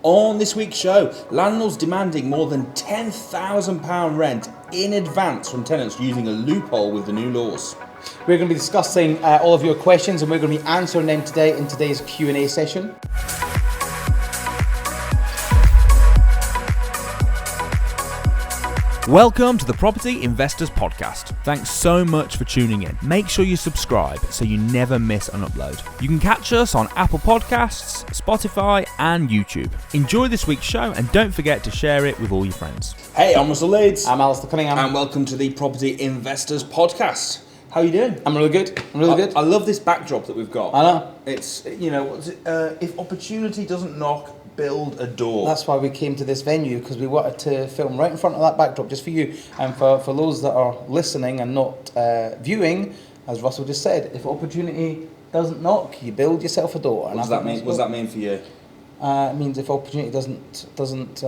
On this week's show, landlords demanding more than £10,000 rent in advance from tenants using a loophole with the new laws. We're going to be discussing all of your questions, and we're going to be answering them today in today's Q&A session. Welcome to the Property Investors Podcast. Thanks so much for tuning in. Make sure you subscribe so you never miss an upload. You can catch us on Apple Podcasts, Spotify and YouTube. Enjoy this week's show and don't forget to share it with all your friends. Hey, I'm Russell Leeds. I'm Alistair Cunningham. And welcome to the Property Investors Podcast. How are you doing? I'm really good. I love this backdrop that we've got. I know. It's, if opportunity doesn't knock, build a door. That's why we came to this venue, because we wanted to film right in front of that backdrop just for you. And for those that are listening and not viewing, as Russell just said, if opportunity doesn't knock, you build yourself a door. What does that mean? What does that mean for you? It means if opportunity doesn't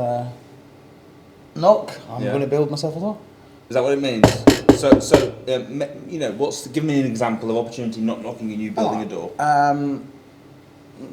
knock, I'm going to build myself a door. Is that what it means? Give me an example of opportunity not knocking and you building a door.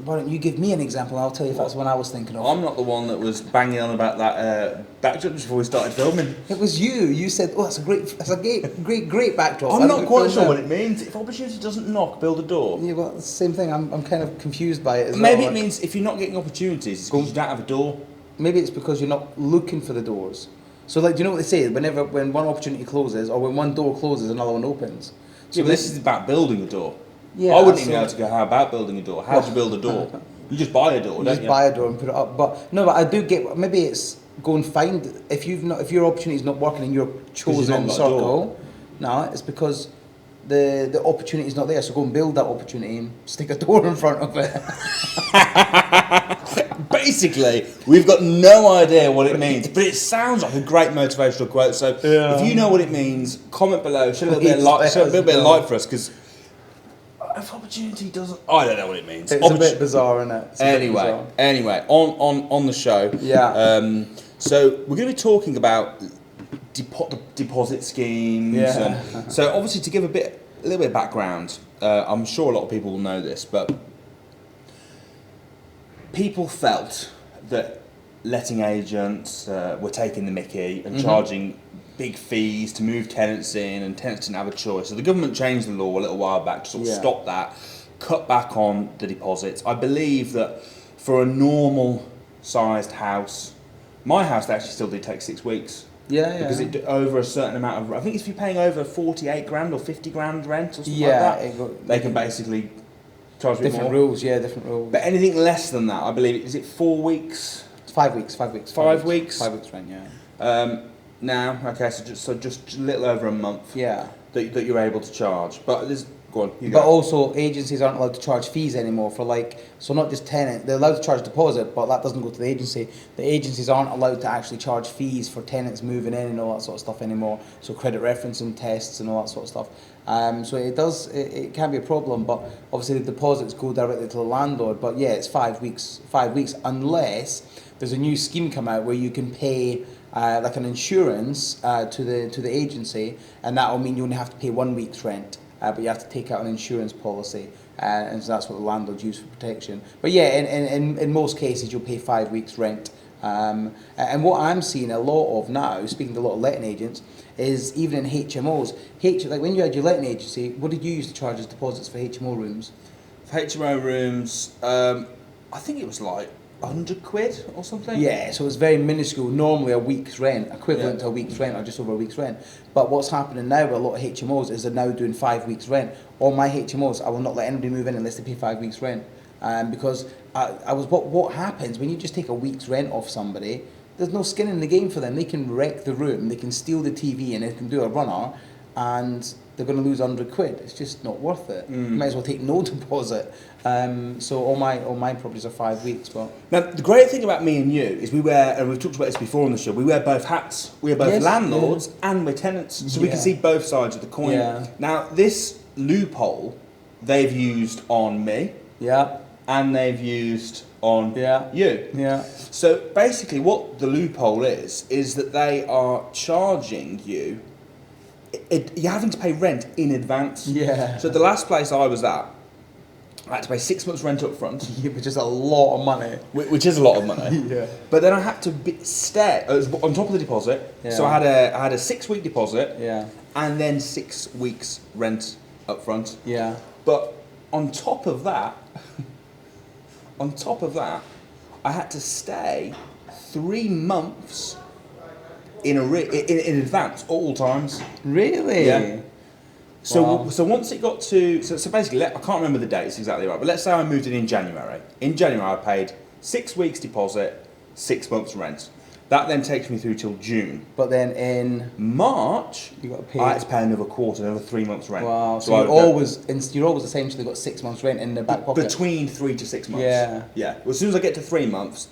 Why don't you give me an example and I'll tell you if that's the one I was thinking of. I'm not the one that was banging on about that backdrop just before we started filming. It was you. You said, "Oh, that's a great backdrop." I'm not quite sure what it means. If opportunity doesn't knock, build a door. Yeah, well, it's the same thing. I'm kind of confused by it as Maybe well. it means if you're not getting opportunities, it's because you don't have a door. Maybe it's because you're not looking for the doors. So, do you know what they say? When one opportunity closes, or when one door closes, another one opens. So yeah, but this is about building a door. Yeah, I wouldn't even be able to go, how about building a door? How do you build a door? You just buy a door, don't you? Just buy a door and put it up. But I do get, maybe it's go and find, if your opportunity is not working in your chosen circle, no, it's because the opportunity is not there. So go and build that opportunity and stick a door in front of it. Basically, we've got no idea what it means, but it sounds like a great motivational quote. So if you know what it means, comment below, show a little bit of light for us, because if opportunity doesn't, I don't know what it means. It's a bit bizarre, isn't it? Anyway, on the show. Yeah. So we're going to be talking about deposit schemes. Yeah. And so obviously, to give a little bit of background, I'm sure a lot of people will know this, but people felt that letting agents were taking the mickey and charging big fees to move tenants in, and tenants didn't have a choice. So the government changed the law a little while back to sort of stop that, cut back on the deposits. I believe that for a normal sized house, my house they actually still do take 6 weeks. Yeah. Because it over a certain amount of, I think if you're paying over 48 grand or 50 grand rent or something like that, they can basically charge a bit different more. rules. But anything less than that, I believe, is it 4 weeks? It's 5 weeks. 5 weeks. 5 weeks. 5 weeks rent. Yeah. Now, okay, so just a little over a month. Yeah. That you're able to charge, but there's go on. But also, agencies aren't allowed to charge fees anymore for so not just tenant. They're allowed to charge deposit, but that doesn't go to the agency. The agencies aren't allowed to actually charge fees for tenants moving in and all that sort of stuff anymore. So credit referencing tests and all that sort of stuff. So it can be a problem, but obviously the deposits go directly to the landlord. But yeah, it's 5 weeks. 5 weeks, unless there's a new scheme come out where you can pay like an insurance to the agency, and that will mean you only have to pay 1 week's rent. But you have to take out an insurance policy, and so that's what the landlords use for protection. But yeah, in most cases, you'll pay 5 weeks' rent. And what I'm seeing a lot of now, speaking to a lot of letting agents, is even in HMOs. Like when you had your letting agency, what did you use to charge as deposits for HMO rooms? For HMO rooms, I think it was like 100 quid or something. Yeah, so it's very minuscule. Normally a week's rent, equivalent to a week's rent or just over a week's rent. But what's happening now with a lot of HMOs is they're now doing 5 weeks rent. All my HMOs, I will not let anybody move in unless they pay 5 weeks rent. Because what happens when you just take a week's rent off somebody, there's no skin in the game for them. They can wreck the room, they can steal the TV and they can do a runner, and they're going to lose 100 quid. It's just not worth it. You might as well take no deposit. So all my properties are 5 weeks. But now the great thing about me and you is we wear, and we've talked about this before on the show, we wear both hats. We are both landlords and we're tenants, so we can see both sides of the coin. Yeah. Now this loophole they've used on me, and they've used on you. Yeah. So basically, what the loophole is that they are charging you. You're having to pay rent in advance. Yeah. So the last place I was at, I had to pay 6 months rent up front, Which is a lot of money. which is a lot of money. Yeah. But then I had to stay on top of the deposit. Yeah. So I had a 6-week deposit. Yeah. And then 6 weeks rent up front. Yeah. But on top of that, I had to stay 3 months in advance at all times. Really? Yeah. So Wow. so once it got to so basically I can't remember the dates exactly right, but let's say I moved in January. In January I paid 6 weeks deposit, 6 months rent. That then takes me through till June. But then in March, you got to pay. I had to pay another quarter, another 3 months rent. Wow. So So I you're always essentially got 6 months rent in the back pocket. between 3 to 6 months. Yeah. Yeah. Well, as soon as I get to 3 months,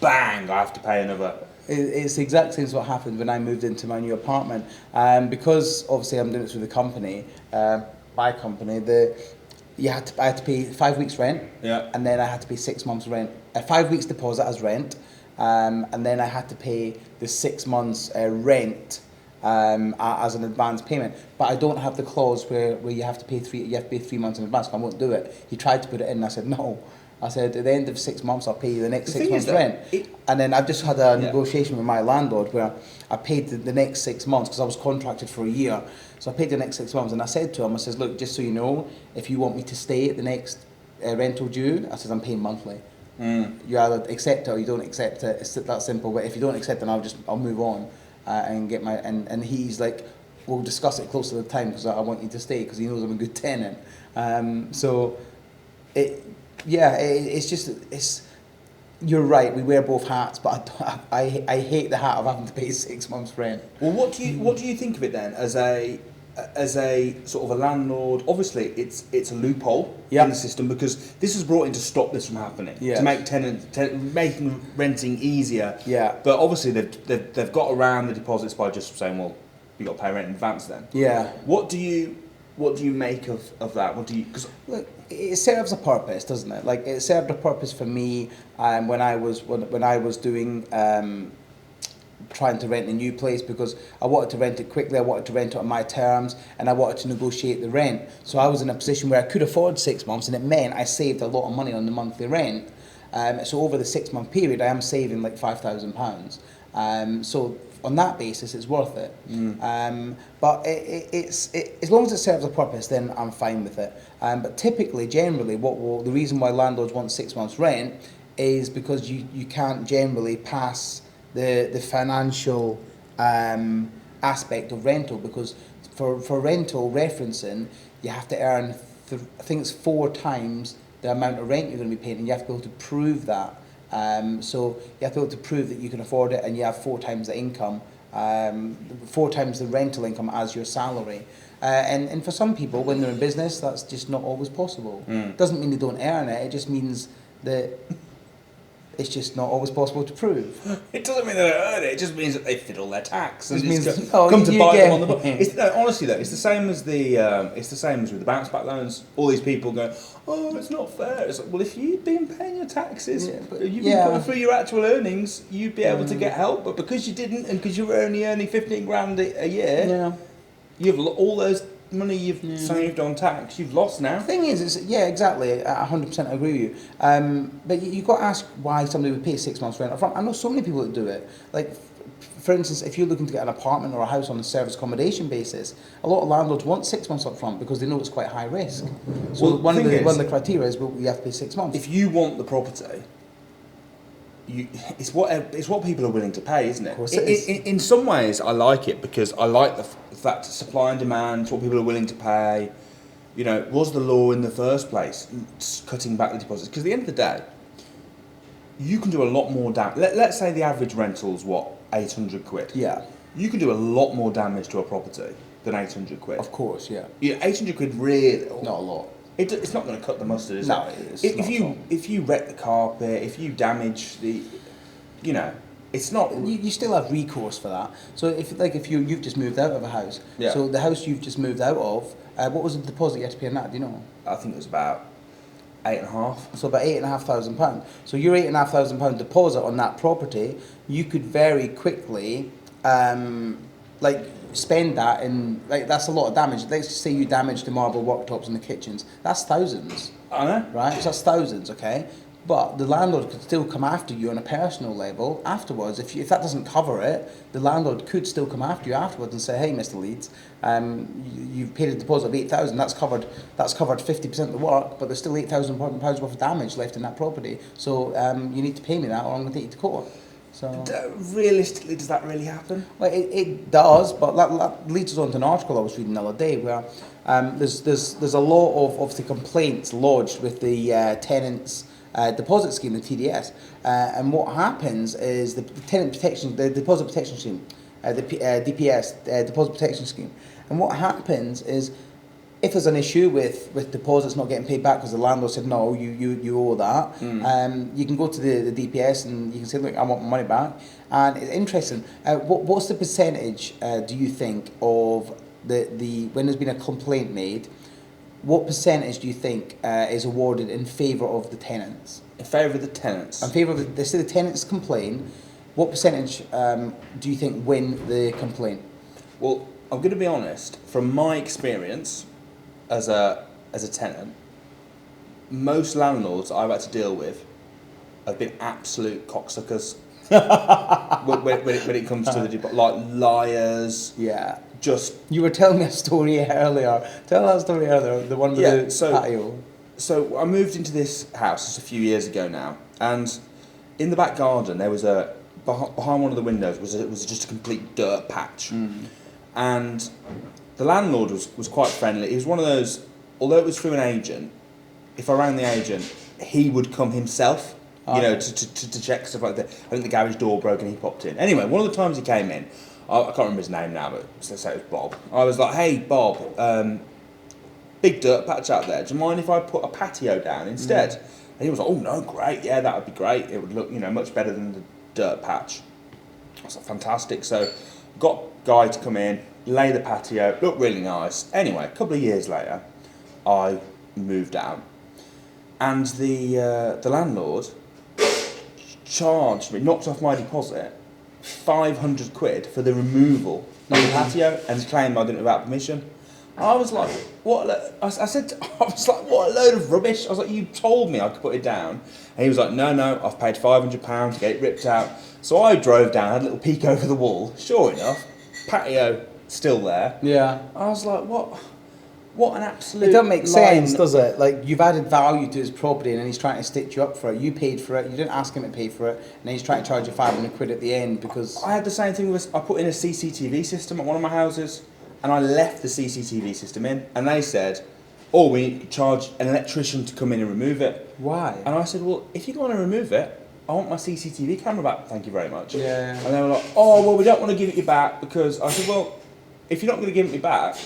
bang! I have to pay another. It's the exact same as what happened when I moved into my new apartment. Because obviously I'm doing this with a company, my company, I had to pay 5 weeks rent, Yeah. and then I had to pay 6 months rent, 5 weeks deposit as rent, and then I had to pay the 6 months rent as an advance payment. But I don't have the clause where you have to pay 3 months in advance. I won't do it. He tried to put it in, and I said no. I said, at the end of 6 months, I'll pay you the next The 6 thing months is that rent. And then I've just had a Yeah. negotiation with my landlord where I paid the next 6 months because I was contracted for a year. So I paid the next 6 months, and I said to him, I says, look, just so you know, if you want me to stay at the next rental due, I says, I'm paying monthly. You either accept it or you don't accept it. It's that simple. But if you don't accept it, I'll move on and get my. And he's like, we'll discuss it closer to the time because I want you to stay because he knows I'm a good tenant. So it. Yeah, it's. You're right. We wear both hats, but I hate the hat of having to pay 6 months rent. Well, what do you think of it then as a sort of a landlord? Obviously, it's a loophole in the system because this was brought in to stop this from happening, to make making renting easier. Yeah. But obviously, they've got around the deposits by just saying, well, you got to pay rent in advance then. Yeah. What do you make of that? What do you? Because look, it serves a purpose, doesn't it? Like it served a purpose for me when I was doing trying to rent a new place because I wanted to rent it quickly. I wanted to rent it on my terms, and I wanted to negotiate the rent. So I was in a position where I could afford 6 months, and it meant I saved a lot of money on the monthly rent. So over the 6 month period, I am saving like £5,000. So on that basis, it's worth it. But it's as long as it serves a purpose, then I'm fine with it. But typically, generally, the reason why landlords want 6 months rent is because you can't generally pass the financial aspect of rental because for rental referencing, you have to earn I think it's 4 times the amount of rent you're going to be paying, and you have to be able to prove that. So you have to be able to prove that you can afford it, and you have 4 times the income, 4 times the rental income as your salary. And for some people, when they're in business, that's just not always possible. Doesn't mean they don't earn it. It just means that it's just not always possible to prove. it doesn't mean they don't earn it. It just means that they fiddle their tax and means come to bite them on the butt. get- Honestly, though, it's the same as it's the same as with the bounce back loans. All these people going, oh, it's not fair. It's like, well, if you'd been paying your taxes, you'd been putting through your actual earnings, you'd be able to get help. But because you didn't, and because you were only earning 15 grand a year, you've all those money you've saved on tax, you've lost now. The thing is, exactly, 100% agree with you. But you've got to ask why somebody would pay 6 months rent up front. I know so many people that do it. Like, for instance, if you're looking to get an apartment or a house on a service accommodation basis, a lot of landlords want 6 months up front because they know it's quite high risk. So Well, one of the criteria is you have to pay 6 months. If you want the property, it's what people are willing to pay, isn't it? Of course it is. In some ways, I like it because I like the fact supply and demand, it's what people are willing to pay. You know, was the law in the first place cutting back the deposits? Because at the end of the day, you can do a lot more damage. Let's say the average rental's what, 800 quid. Yeah. You can do a lot more damage to a property than 800 quid. Of course, yeah. 800 quid really. Not a lot. It's not going to cut the mustard, is No, it? it's If you wreck the carpet, if you damage the, it's not. You still have recourse for that. So if you've just moved out of a house, so the house you've just moved out of, what was the deposit you had to pay on that? Do you know? I think it was about 8.5. So about £8,500. So your £8,500 deposit on that property, you could very quickly like spend that and like that's a lot of damage. Let's just say you damage the marble worktops in the kitchens. That's thousands, I know. right? So that's thousands, okay? But the landlord could still come after you on a personal level afterwards. If that doesn't cover it, the landlord could still come after you afterwards and say, "Hey, Mr. Leeds, you've paid a deposit of 8,000. That's covered 50% of the work, but there's still £8,000 worth of damage left in that property. So you need to pay me that, or I'm going to take you to court." So Realistically, does that really happen? well, it does, but that leads us on to an article I was reading the other day where there's a lot of obviously complaints lodged with the tenants. Deposit scheme, the TDS, and what happens is the deposit protection scheme, DPS, deposit protection scheme, and what happens is if there's an issue with deposits not getting paid back because the landlord said no, you owe that, you can go to the DPS and you can say, look, I want my money back, and it's interesting. What's the percentage do you think of the when there's been a complaint made? What percentage do you think is awarded in favour of the tenants? In favour of the tenants? In favour of they say the tenants complain. What percentage do you think win the complaint? Well, I'm going to be honest. From my experience as a tenant, most landlords I've had to deal with have been absolute cocksuckers. when it comes to like liars. Yeah. Just you were telling me a story earlier. Tell that story earlier. The one with the patio. So I moved into this house just a few years ago now, and in the back garden there was behind one of the windows was just a complete dirt patch, and the landlord was quite friendly. He was one of those. Although it was through an agent, if I rang the agent, he would come himself. You know, to check stuff like that. I think the garage door broke and he popped in. Anyway, one of the times he came in, I can't remember his name now, but let's say it was Bob. I was like, "Hey, Bob, big dirt patch out there. Do you mind if I put a patio down instead?" And he was like, "Oh no, great, yeah, that would be great. It would look, much better than the dirt patch." I was like, "Fantastic." So, got a guy to come in, lay the patio, looked really nice. Anyway, a couple of years later, I moved out, and the landlord charged me, knocked off my deposit, 500 quid for the removal of the patio, and claimed I did it without permission. I was like, what? I was like, what a load of rubbish. I was like, you told me I could put it down. And he was like, no, I've paid £500 to get it ripped out. So I drove down, had a little peek over the wall. Sure enough, patio still there. Yeah. I was like, what an absolute... It doesn't make sense, does it? Like, you've added value to his property and then he's trying to stitch you up for it. You paid for it, you didn't ask him to pay for it, and then he's trying to charge you 500 quid at the end because... I had the same thing with... I put in a CCTV system at one of my houses, and I left the CCTV system in, and they said, "Oh, we need to charge an electrician to come in and remove it." Why? And I said, "Well, if you're going to remove it, I want my CCTV camera back, thank you very much." Yeah. And they were like, "Oh, well, we don't want to give it you back," because I said, "Well, if you're not going to give it me back,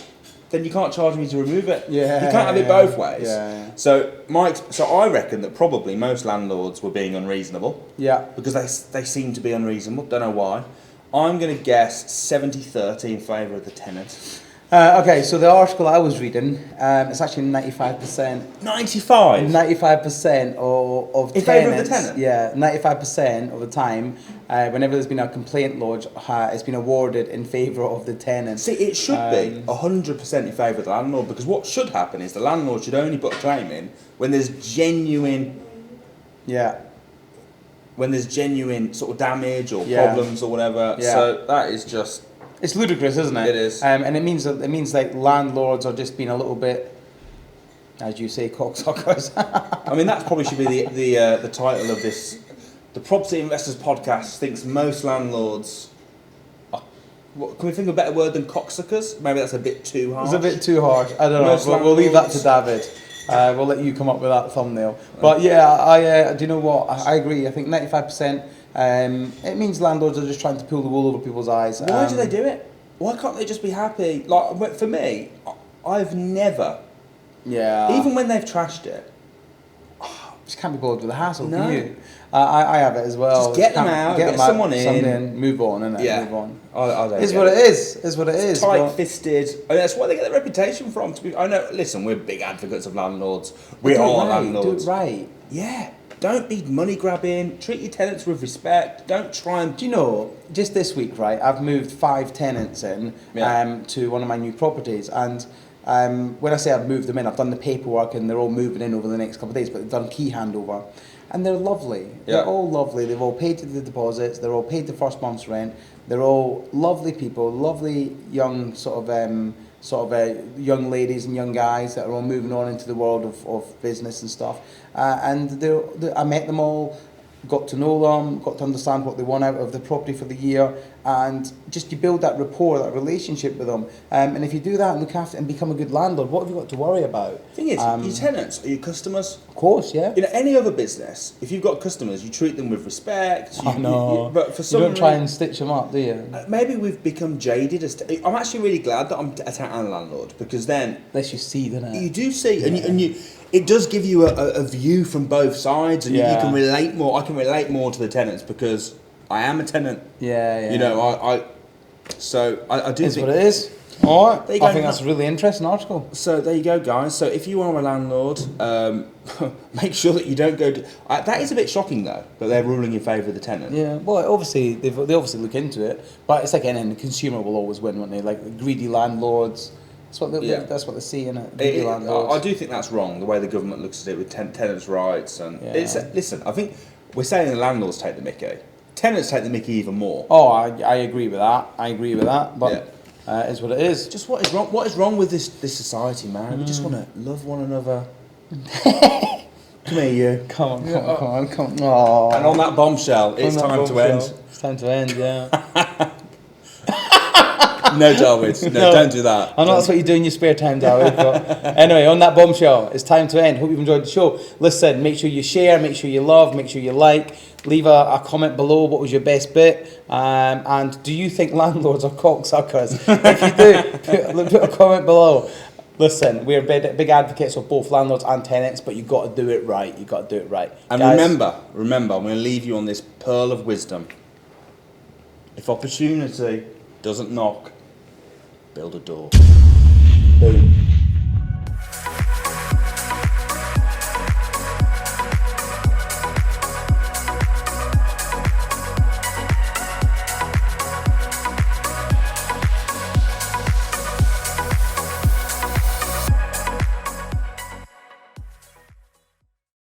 then you can't charge me to remove it. Yeah, you can't have it both ways." Yeah. So I reckon that probably most landlords were being unreasonable. Yeah. Because they seem to be unreasonable. Don't know why. I'm going to guess 70-30 in favour of the tenant. Okay, so the article I was reading, it's actually 95%. 95? 95% of in tenants. favour of the tenant? Yeah, 95% of the time, whenever there's been a complaint lodged, it's been awarded in favour of the tenant. See, it should be 100% in favour of the landlord, because what should happen is the landlord should only put a claim in when there's genuine... Yeah. When there's genuine sort of damage or Yeah. problems or whatever. Yeah. So that is just... It's ludicrous, isn't it? It is. And it means like landlords are just being a little bit, as you say, cocksuckers. I mean, that probably should be the title of this. The Property Investors Podcast thinks most landlords are, can we think of a better word than cocksuckers? Maybe that's a bit too harsh. It's a bit too harsh. I don't Most know. We'll leave that to landlords- David. We'll let you come up with that thumbnail. But yeah, do you know what? I agree. I think 95%. It means landlords are just trying to pull the wool over people's eyes. Why do they do it? Why can't they just be happy? Like, for me, I've never, Yeah. even when they've trashed it, Just can't be bothered with the hassle, No. can you? I have it as well. Just get them out, get them someone in. move on, innit? Yeah. Move on. I don't It's get what it. it is. It's what it is. but- Tight-fisted. I mean, that's why they get their reputation from. I know. Listen, we're big advocates of landlords. We Do it are right, landlords. Do it right. Yeah. Don't be money grabbing. Treat your tenants with respect. Don't try and. Do you know, just this week, right, I've moved 5 tenants in to one of my new properties, and when I say I've moved them in, I've done the paperwork and they're all moving in over the next couple of days, but they've done key handover. And they're lovely. They're all lovely. They've all paid the deposits. They're all paid the first month's rent. They're all lovely people, lovely young young ladies and young guys that are all moving on into the world of business and stuff. And I met them all, got to know them, got to understand what they want out of the property for the year, and just you build that rapport, that relationship with them. And if you do that and look after and become a good landlord, what have you got to worry about? The thing is, your tenants are your customers. Of course, yeah. You know, any other business, if you've got customers, you treat them with respect. But for some you don't try and stitch them up, do you? Maybe we've become jaded. I'm actually really glad that I'm a tenant landlord, because then... Unless you see, doesn't it? You do see, and you it does give you a view from both sides, and you can relate more. I can relate more to the tenants because I am a tenant. Yeah. You know, I do Is think... what it is. All right. There you go. I think that's a really interesting article. So there you go, guys. So if you are a landlord, make sure that you don't go to... that is a bit shocking, though, that they're ruling in favour of the tenant. Yeah, well, obviously, they obviously look into it, but it's like anything, the consumer will always win, won't they? Like the greedy landlords, that's what they see in it, greedy landlords. I do think that's wrong, the way the government looks at it with tenants' rights. And listen, I think we're saying the landlords take the mickey. Tenants take the mickey even more. Oh, I agree with that. But is what it is. Just what is wrong? What is wrong with this society, man? We just want to love one another. Come here, you. Come on. Oh. And on that bombshell, it's time to end. It's time to end. Yeah. No, David. No, don't do that. I know that's what you do in your spare time, David. But anyway, on that bombshell, it's time to end. Hope you've enjoyed the show. Listen, make sure you share, make sure you love, make sure you like. Leave a comment below. What was your best bit? And do you think landlords are cocksuckers? If you do, put a comment below. Listen, we're big advocates of both landlords and tenants, but you've got to do it right. And guys, remember, I'm going to leave you on this pearl of wisdom. If opportunity doesn't knock, build a door. Boom.